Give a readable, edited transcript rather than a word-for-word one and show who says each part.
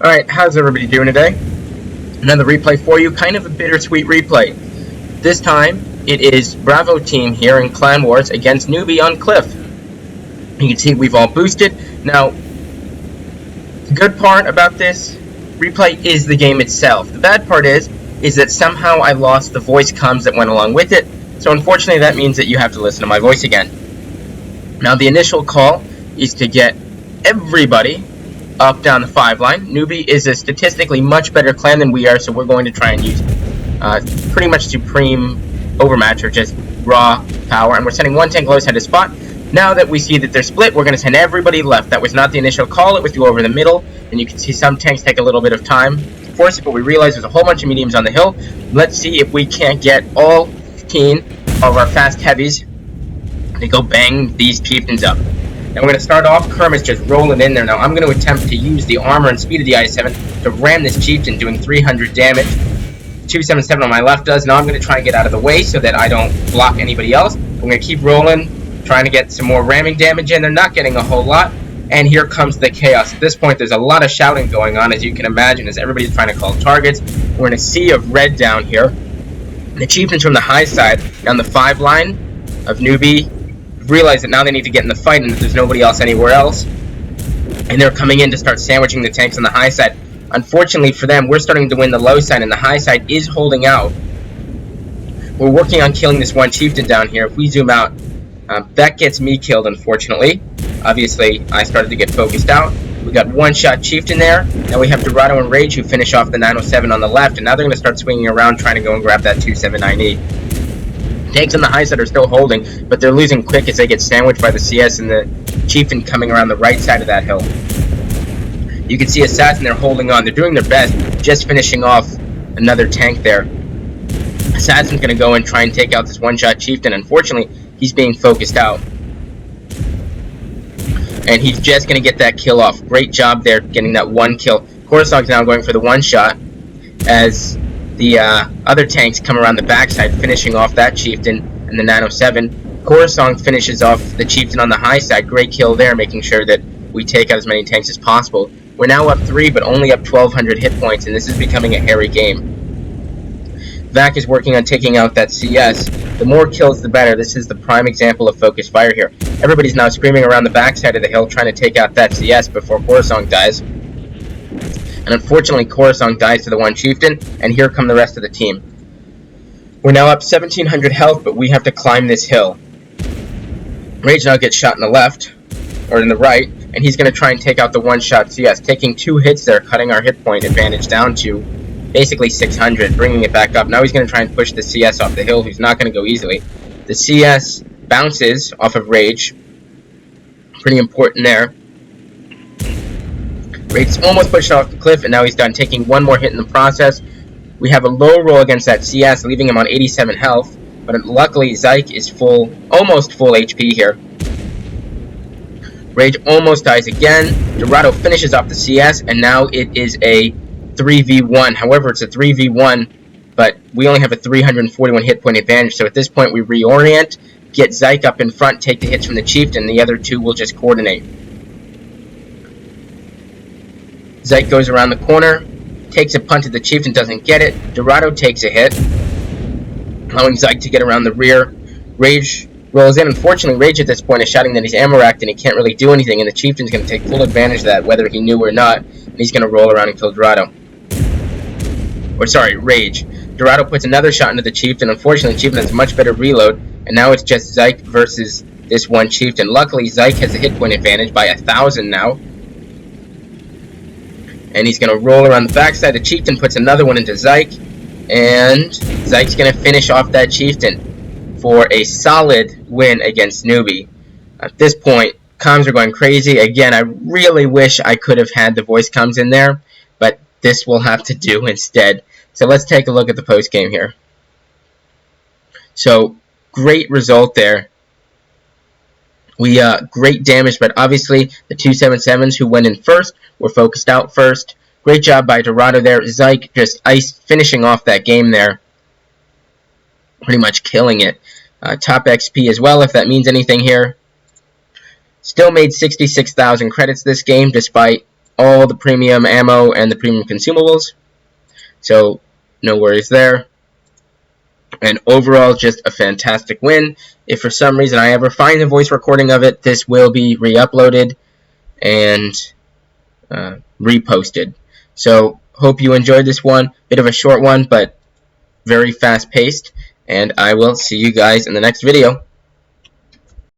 Speaker 1: Alright, how's everybody doing today? Another replay for you, kind of a bittersweet replay. This time, it is Bravo team here in Clan Wars against NEWBI on Cliff. You can see we've all boosted. Now, the good part about this replay is the game itself. The bad part is that somehow I lost the voice comms that went along with it. So unfortunately that means that you have to listen to my voice again. Now the initial call is to get everybody up down the 5 line. NEWBI is a statistically much better clan than we are, so we're going to try and use pretty much supreme overmatch or just raw power. And we're sending one tank low side to spot. Now that we see that they're split, we're going to send everybody left. That was not the initial call, it was to go over the middle. And you can see some tanks take a little bit of time to force it, but we realize there's a whole bunch of mediums on the hill. Let's see if we can't get all 15 of our fast heavies to go bang these chieftains up. Now we're going to start off, Kermit's just rolling in there. Now I'm going to attempt to use the armor and speed of the i7 to ram this chieftain, doing 300 damage. 277 on my left does. Now I'm going to try and get out of the way so that I don't block anybody else. I'm going to keep rolling, trying to get some more ramming damage in. They're not getting a whole lot. And here comes the chaos. At this point, there's a lot of shouting going on, as you can imagine, as everybody's trying to call targets. We're in a sea of red down here. The chieftains from the high side, down the 5 line of NEWBI, realize that now they need to get in the fight and that there's nobody else anywhere else. And they're coming in to start sandwiching the tanks on the high side. Unfortunately for them, we're starting to win the low side, and the high side is holding out. We're working on killing this one chieftain down here. If we zoom out, that gets me killed, unfortunately. Obviously, I started to get focused out. We got one-shot chieftain there. Now we have Dorado and Rage who finish off the 907 on the left, and now they're going to start swinging around trying to go and grab that 279E. Tanks on the high side are still holding, but they're losing quick as they get sandwiched by the CS and the chieftain coming around the right side of that hill. You can see Assassin, they're holding on. They're doing their best, just finishing off another tank there. Assassin's going to go and try and take out this one-shot chieftain. Unfortunately, he's being focused out. And he's just going to get that kill off. Great job there, getting that one kill. Coruscant's now going for the one-shot as the other tanks come around the backside, finishing off that chieftain and the 907. Coruscant finishes off the chieftain on the high side. Great kill there, making sure that we take out as many tanks as possible. We're now up 3, but only up 1,200 hit points, and this is becoming a hairy game. Vac is working on taking out that CS. The more kills, the better. This is the prime example of focused fire here. Everybody's now screaming around the backside of the hill, trying to take out that CS before Coruscant dies. And unfortunately, Coruscant dies to the one chieftain, and here come the rest of the team. We're now up 1,700 health, but we have to climb this hill. Rage now gets shot in the left, or in the right, and he's going to try and take out the one-shot CS, taking 2 hits there, cutting our hit point advantage down to basically 600, bringing it back up. Now he's going to try and push the CS off the hill, who's not going to go easily. The CS bounces off of Rage. Pretty important there. Rage's almost pushed off the cliff, and now he's done, taking one more hit in the process. We have a low roll against that CS, leaving him on 87 health, but luckily Zyke is almost full HP here. Rage almost dies again. Dorado finishes off the CS, and now it is a 3v1. However, it's a 3v1, but we only have a 341 hit point advantage, so at this point we reorient, get Zyke up in front, take the hits from the chieftain, and the other two will just coordinate. Zyke goes around the corner, takes a punt at the chieftain, doesn't get it. Dorado takes a hit, allowing Zyke to get around the rear. Rage rolls in. Unfortunately, Rage at this point is shouting that he's ammo-racked and he can't really do anything, and the chieftain's going to take full advantage of that, whether he knew or not, and he's going to roll around and kill Dorado. Or sorry, Rage. Dorado puts another shot into the chieftain. Unfortunately, the chieftain has a much better reload, and now it's just Zyke versus this one chieftain. Luckily, Zyke has a hit point advantage by 1,000 now. And he's going to roll around the backside. The chieftain puts another one into Zyke, and Zyke's going to finish off that chieftain for a solid win against NEWBI. At this point, comms are going crazy. Again, I really wish I could have had the voice comms in there, but this will have to do instead. So let's take a look at the post game here. So, great result there. Great damage, but obviously the 277s who went in first were focused out first. Great job by Dorado there. Zyke just finishing off that game there. Pretty much killing it. Top XP as well, if that means anything here. Still made 66,000 credits this game, despite all the premium ammo and the premium consumables, so no worries there. And overall, just a fantastic win. If for some reason I ever find a voice recording of it, this will be re-uploaded and reposted. So hope you enjoyed this one. Bit of a short one, but very fast paced. And I will see you guys in the next video.